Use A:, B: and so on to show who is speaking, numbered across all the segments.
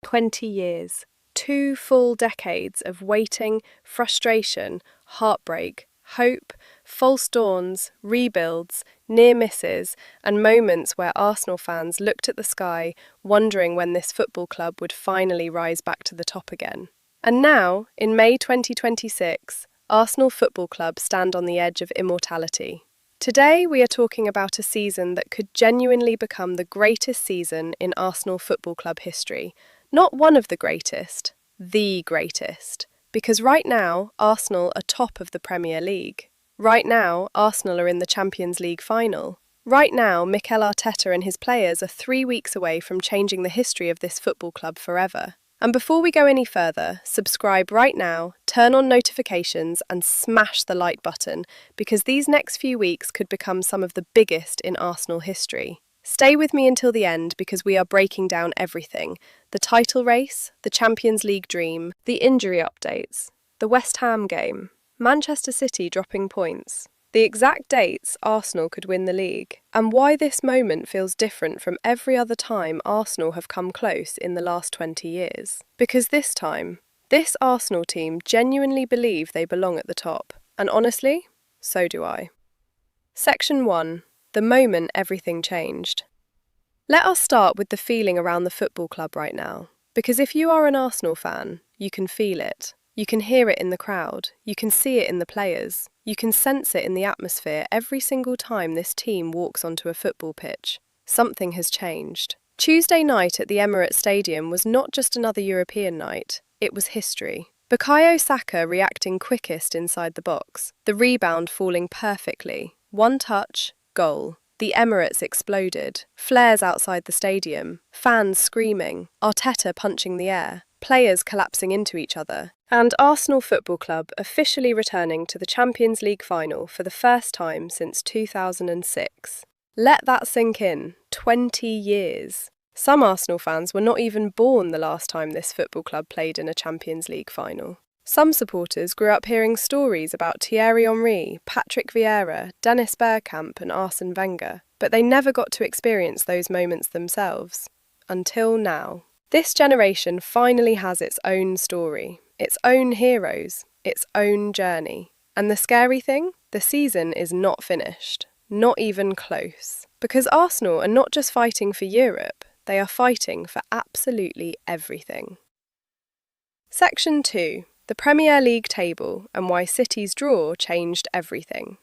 A: 20 years. 2 full decades of waiting, frustration, heartbreak, hope, false dawns, rebuilds, near misses, and moments where Arsenal fans looked at the sky, wondering when this football club would finally rise back to the top again. And now, in May 2026, Arsenal Football Club stand on the edge of immortality. Today, we are talking about a season that could genuinely become the greatest season in Arsenal Football Club history. Not one of the greatest, the greatest. Because right now, Arsenal are top of the Premier League. Right now, Arsenal are in the Champions League final. Right now, Mikel Arteta and his players are 3 weeks away from changing the history of this football club forever. And before we go any further, subscribe right now, turn on notifications and smash the like button because these next few weeks could become some of the biggest in Arsenal history. Stay with me until the end because we are breaking down everything. The title race, the Champions League dream, the injury updates, the West Ham game, Manchester City dropping points, the exact dates Arsenal could win the league, and why this moment feels different from every other time Arsenal have come close in the last 20 years. Because this time, this Arsenal team genuinely believe they belong at the top. And honestly, so do I. Section 1. The moment everything changed. Let us start with the feeling around the football club right now. Because if you are an Arsenal fan, you can feel it. You can hear it in the crowd. You can see it in the players. You can sense it in the atmosphere every single time this team walks onto a football pitch. Something has changed. Tuesday night at the Emirates Stadium was not just another European night, it was history. Bukayo Saka reacting quickest inside the box, the rebound falling perfectly. One touch, goal. The Emirates exploded. Flares outside the stadium. Fans screaming. Arteta punching the air. Players collapsing into each other. And Arsenal Football Club officially returning to the Champions League final for the first time since 2006. Let that sink in. 20 years. Some Arsenal fans were not even born the last time this football club played in a Champions League final. Some supporters grew up hearing stories about Thierry Henry, Patrick Vieira, Dennis Bergkamp and Arsene Wenger, but they never got to experience those moments themselves. Until now. This generation finally has its own story, its own heroes, its own journey. And the scary thing? The season is not finished. Not even close. Because Arsenal are not just fighting for Europe, they are fighting for absolutely everything. Section 2. The Premier League table and why City's draw changed everything.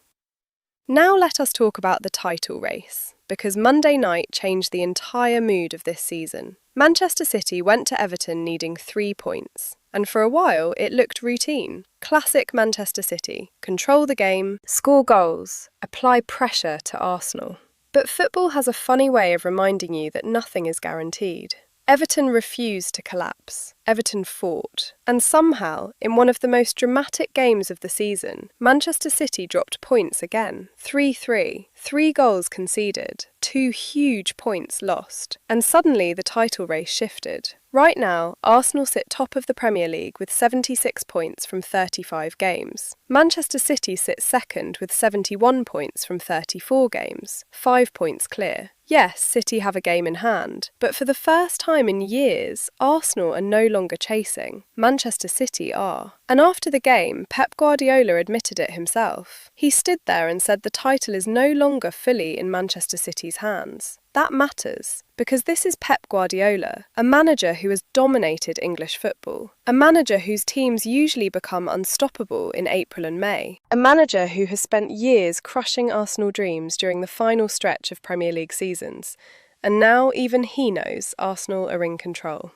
A: Now let us talk about the title race, because Monday night changed the entire mood of this season. Manchester City went to Everton needing 3 points, and for a while it looked routine. Classic Manchester City. Control the game, score goals, apply pressure to Arsenal. But football has a funny way of reminding you that nothing is guaranteed. Everton refused to collapse. Everton fought. And somehow, in one of the most dramatic games of the season, Manchester City dropped points again. 3-3. 3 goals conceded. 2 huge points lost. And suddenly the title race shifted. Right now, Arsenal sit top of the Premier League with 76 points from 35 games. Manchester City sits second with 71 points from 34 games. 5 points clear. Yes, City have a game in hand, but for the first time in years, Arsenal are no longer chasing. Manchester City are. And after the game, Pep Guardiola admitted it himself. He stood there and said the title is no longer fully in Manchester City's hands. That matters, because this is Pep Guardiola, a manager who has dominated English football, a manager whose teams usually become unstoppable in April and May, a manager who has spent years crushing Arsenal dreams during the final stretch of Premier League seasons, and now even he knows Arsenal are in control.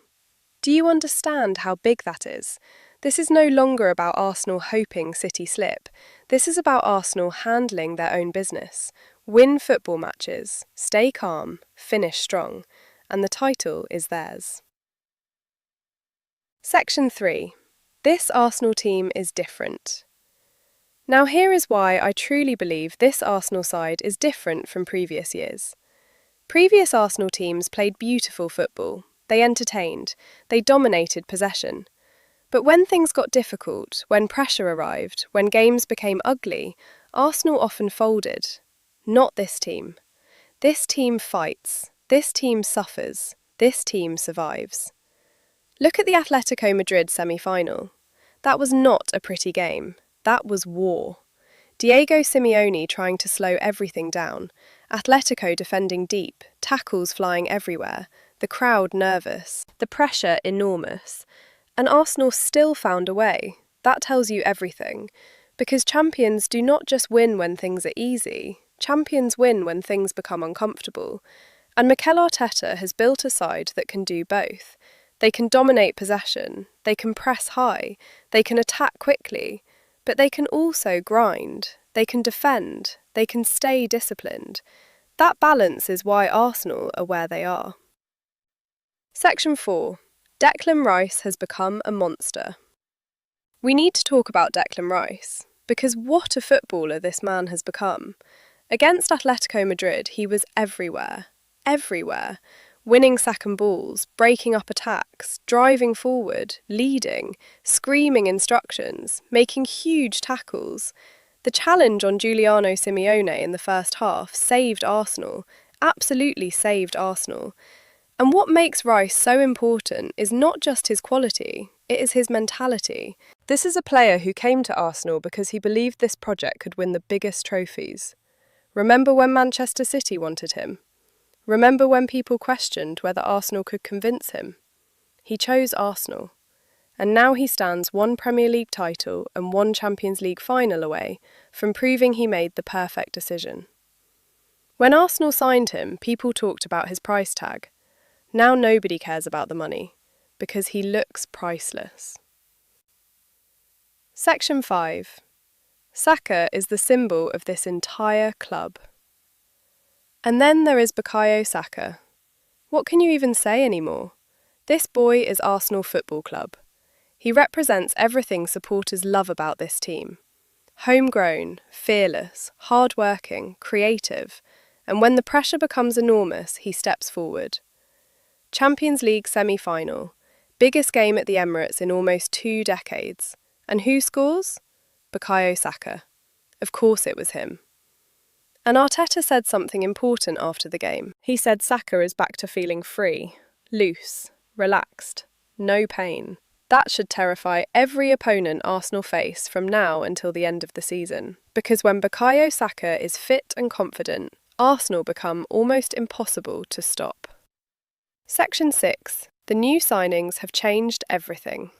A: Do you understand how big that is? This is no longer about Arsenal hoping City slip. This is about Arsenal handling their own business. Win football matches, stay calm, finish strong, and the title is theirs. Section 3. This Arsenal team is different. Now here is why I truly believe this Arsenal side is different from previous years. Previous Arsenal teams played beautiful football, they entertained, they dominated possession. But when things got difficult, when pressure arrived, when games became ugly, Arsenal often folded. Not this team. This team fights. This team suffers. This team survives. Look at the Atletico Madrid semi-final. That was not a pretty game. That was war. Diego Simeone trying to slow everything down, Atletico defending deep, tackles flying everywhere, the crowd nervous, the pressure enormous. And Arsenal still found a way. That tells you everything. Because champions do not just win when things are easy, champions win when things become uncomfortable. And Mikel Arteta has built a side that can do both. They can dominate possession, they can press high, they can attack quickly, but they can also grind, they can defend, they can stay disciplined. That balance is why Arsenal are where they are. Section 4. Declan Rice has become a monster. We need to talk about Declan Rice, because what a footballer this man has become. Against Atletico Madrid, he was everywhere, winning second balls, breaking up attacks, driving forward, leading, screaming instructions, making huge tackles. The challenge on Giuliano Simeone in the first half saved Arsenal, absolutely saved Arsenal. And what makes Rice so important is not just his quality, it is his mentality. This is a player who came to Arsenal because he believed this project could win the biggest trophies. Remember when Manchester City wanted him? Remember when people questioned whether Arsenal could convince him? He chose Arsenal. And now he stands one Premier League title and one Champions League final away from proving he made the perfect decision. When Arsenal signed him, people talked about his price tag. Now nobody cares about the money, because he looks priceless. Section 5. Saka is the symbol of this entire club. And then there is Bukayo Saka. What can you even say anymore? This boy is Arsenal Football Club. He represents everything supporters love about this team. Homegrown, fearless, hard-working, creative, and when the pressure becomes enormous, he steps forward. Champions League semi-final, biggest game at the Emirates in almost 2 decades. And who scores? Bukayo Saka. Of course it was him. And Arteta said something important after the game. He said Saka is back to feeling free, loose, relaxed, no pain. That should terrify every opponent Arsenal face from now until the end of the season. Because when Bukayo Saka is fit and confident, Arsenal become almost impossible to stop. Section 6. The new signings have changed everything.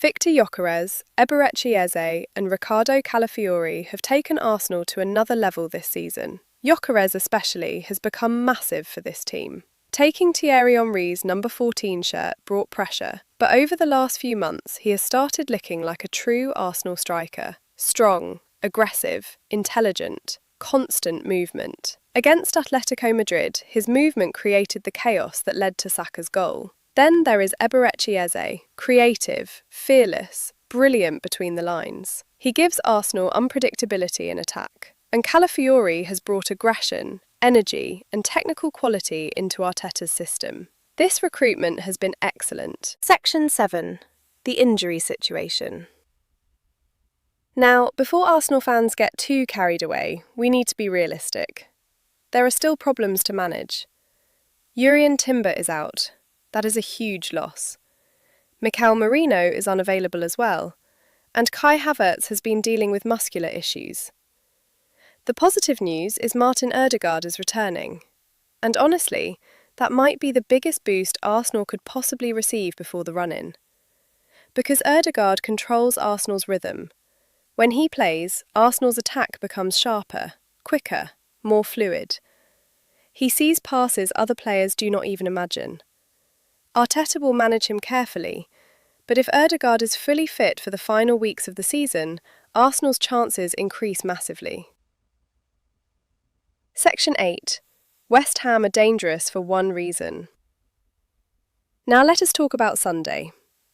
A: Victor Gyökeres, Eberechi Eze and Riccardo Calafiori have taken Arsenal to another level this season. Gyökeres especially has become massive for this team. Taking Thierry Henry's number 14 shirt brought pressure, but over the last few months he has started looking like a true Arsenal striker. Strong, aggressive, intelligent, constant movement. Against Atletico Madrid, his movement created the chaos that led to Saka's goal. Then there is Eberechi Eze, creative, fearless, brilliant between the lines. He gives Arsenal unpredictability in attack. And Calafiori has brought aggression, energy and technical quality into Arteta's system. This recruitment has been excellent. Section 7. The injury situation. Now, before Arsenal fans get too carried away, we need to be realistic. There are still problems to manage. Jurrien Timber is out. That is a huge loss. Mikel Merino is unavailable as well, and Kai Havertz has been dealing with muscular issues. The positive news is Martin Ødegaard is returning, and honestly, that might be the biggest boost Arsenal could possibly receive before the run-in. Because Ødegaard controls Arsenal's rhythm. When he plays, Arsenal's attack becomes sharper, quicker, more fluid. He sees passes other players do not even imagine. Arteta will manage him carefully, but if Ødegaard is fully fit for the final weeks of the season, Arsenal's chances increase massively. Section 8. West Ham are dangerous for one reason. Now let us talk about Sunday.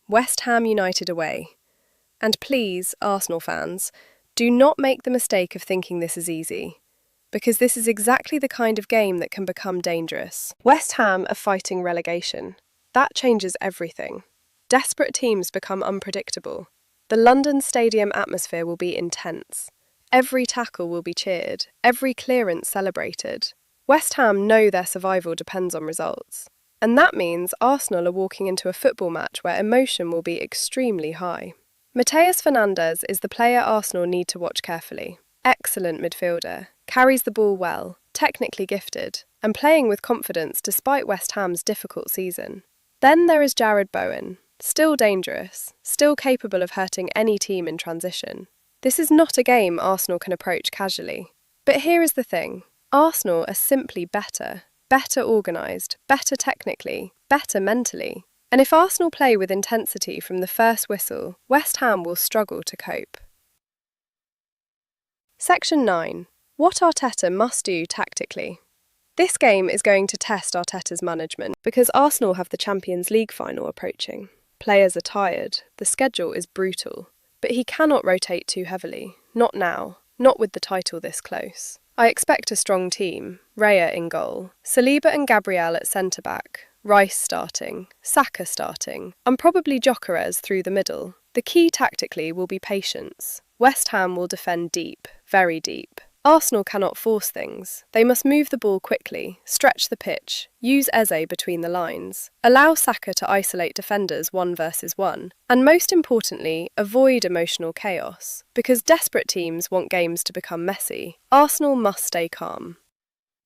A: West Ham United away. And please, Arsenal fans, do not make the mistake of thinking this is easy, because this is exactly the kind of game that can become dangerous. West Ham are fighting relegation. That changes everything. Desperate teams become unpredictable. The London Stadium atmosphere will be intense. Every tackle will be cheered, every clearance celebrated. West Ham know their survival depends on results. And that means Arsenal are walking into a football match where emotion will be extremely high. Matheus Fernandes is the player Arsenal need to watch carefully. Excellent midfielder, carries the ball well, technically gifted, and playing with confidence despite West Ham's difficult season. Then there is Jarrod Bowen, still dangerous, still capable of hurting any team in transition. This is not a game Arsenal can approach casually. But here is the thing, Arsenal are simply better organised, better technically, better mentally. And if Arsenal play with intensity from the first whistle, West Ham will struggle to cope. Section 9. What Arteta must do tactically. This game is going to test Arteta's management because Arsenal have the Champions League final approaching. Players are tired, the schedule is brutal, but he cannot rotate too heavily, not now, not with the title this close. I expect a strong team, Raya in goal, Saliba and Gabriel at centre-back, Rice starting, Saka starting, and probably Gyökeres through the middle. The key tactically will be patience. West Ham will defend deep, very deep. Arsenal cannot force things. They must move the ball quickly, stretch the pitch, use Eze between the lines, allow Saka to isolate defenders 1 versus 1, and most importantly, avoid emotional chaos. Because desperate teams want games to become messy, Arsenal must stay calm.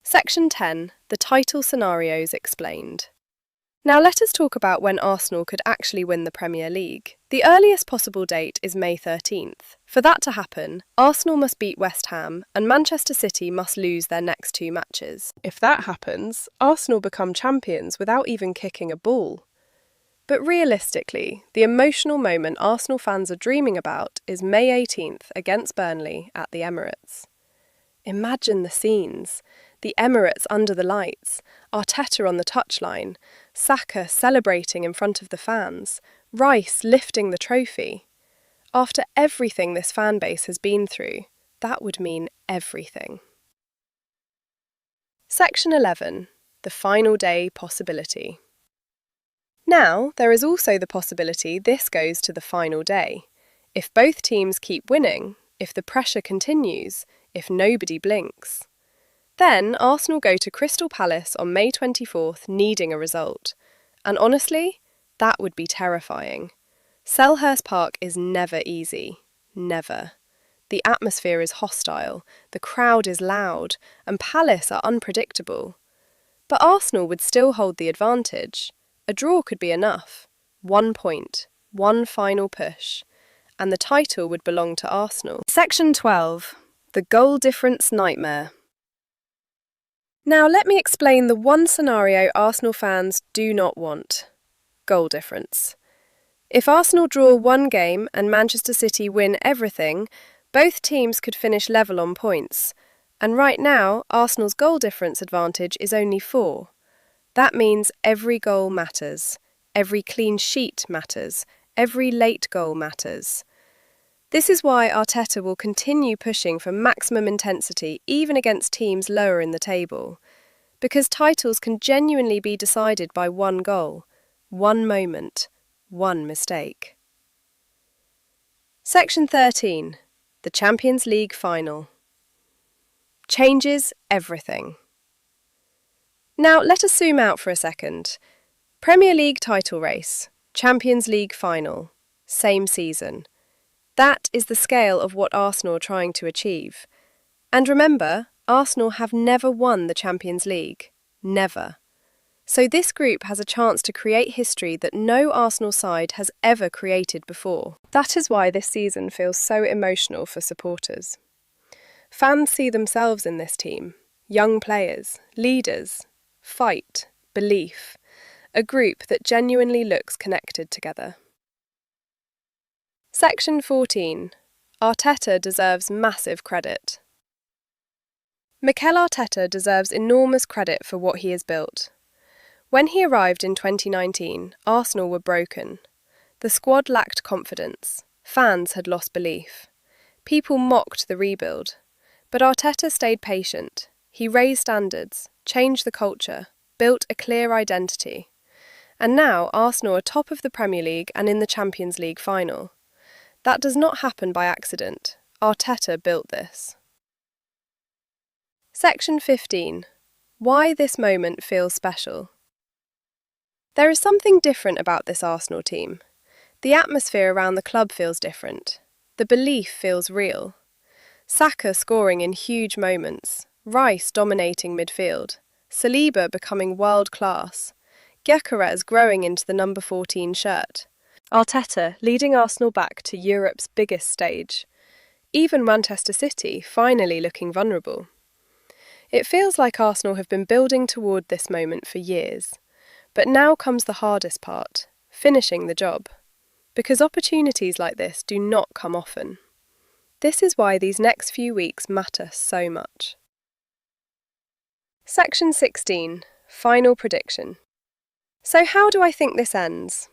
A: Section 10. The title scenarios explained. Now let us talk about when Arsenal could actually win the Premier League. The earliest possible date is May 13th. For that to happen, Arsenal must beat West Ham and Manchester City must lose their next 2 matches. If that happens, Arsenal become champions without even kicking a ball. But realistically, the emotional moment Arsenal fans are dreaming about is May 18th against Burnley at the Emirates. Imagine the scenes. The Emirates under the lights, Arteta on the touchline, Saka celebrating in front of the fans, Rice lifting the trophy. After everything this fan base has been through, that would mean everything. Section 11. The final day possibility. Now, there is also the possibility this goes to the final day. If both teams keep winning, if the pressure continues, if nobody blinks. Then Arsenal go to Crystal Palace on May 24th needing a result. And honestly, that would be terrifying. Selhurst Park is never easy. Never. The atmosphere is hostile, the crowd is loud, and Palace are unpredictable. But Arsenal would still hold the advantage. A draw could be enough. 1 point, one final push. And the title would belong to Arsenal. Section 12. The goal difference nightmare. Now let me explain the one scenario Arsenal fans do not want. Goal difference. If Arsenal draw 1 game and Manchester City win everything, both teams could finish level on points. And right now, Arsenal's goal difference advantage is only 4. That means every goal matters. Every clean sheet matters. Every late goal matters. This is why Arteta will continue pushing for maximum intensity even against teams lower in the table. Because titles can genuinely be decided by 1 goal, 1 moment, 1 mistake. Section 13. The Champions League final. Changes everything. Now let us zoom out for a second. Premier League title race, Champions League final, same season. That is the scale of what Arsenal are trying to achieve. And remember, Arsenal have never won the Champions League. Never. So this group has a chance to create history that no Arsenal side has ever created before. That is why this season feels so emotional for supporters. Fans see themselves in this team. Young players, leaders, fight, belief. A group that genuinely looks connected together. Section 14. Arteta deserves massive credit. Mikel Arteta deserves enormous credit for what he has built. When he arrived in 2019, Arsenal were broken. The squad lacked confidence. Fans had lost belief. People mocked the rebuild. But Arteta stayed patient. He raised standards, changed the culture, built a clear identity. And now Arsenal are top of the Premier League and in the Champions League final. That does not happen by accident. Arteta built this. Section 15. Why this moment feels special. There is something different about this Arsenal team. The atmosphere around the club feels different. The belief feels real. Saka scoring in huge moments, Rice dominating midfield, Saliba becoming world-class, Gyökeres growing into the number 14 shirt, Arteta leading Arsenal back to Europe's biggest stage, even Manchester City finally looking vulnerable. It feels like Arsenal have been building toward this moment for years, but now comes the hardest part, finishing the job. Because opportunities like this do not come often. This is why these next few weeks matter so much. Section 16. Final prediction. So how do I think this ends?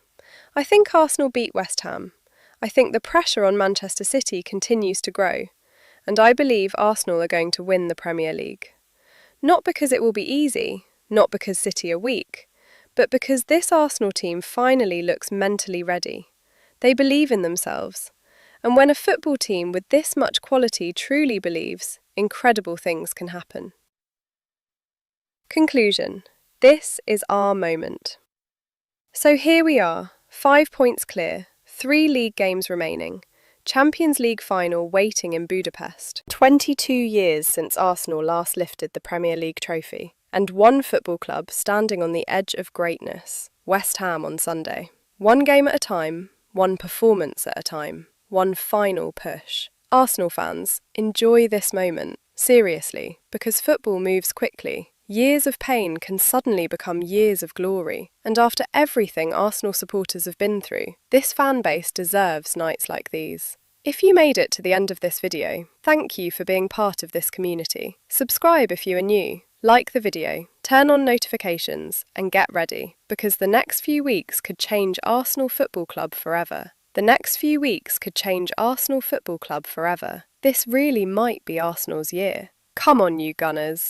A: I think Arsenal beat West Ham. I think the pressure on Manchester City continues to grow. And I believe Arsenal are going to win the Premier League. Not because it will be easy, not because City are weak, but because this Arsenal team finally looks mentally ready. They believe in themselves. And when a football team with this much quality truly believes, incredible things can happen. Conclusion. This is our moment. So here we are, 5 points clear, 3 league games remaining, Champions League final waiting in Budapest. 22 years since Arsenal last lifted the Premier League trophy, and one football club standing on the edge of greatness, West Ham on Sunday. One game at a time, one performance at a time, one final push. Arsenal fans, enjoy this moment, seriously, because football moves quickly. Years of pain can suddenly become years of glory, and after everything Arsenal supporters have been through, this fan base deserves nights like these. If you made it to the end of this video, thank you for being part of this community. Subscribe if you are new, like the video, turn on notifications, and get ready, because the next few weeks could change Arsenal Football Club forever. The next few weeks could change Arsenal Football Club forever. This really might be Arsenal's year. Come on, you Gunners!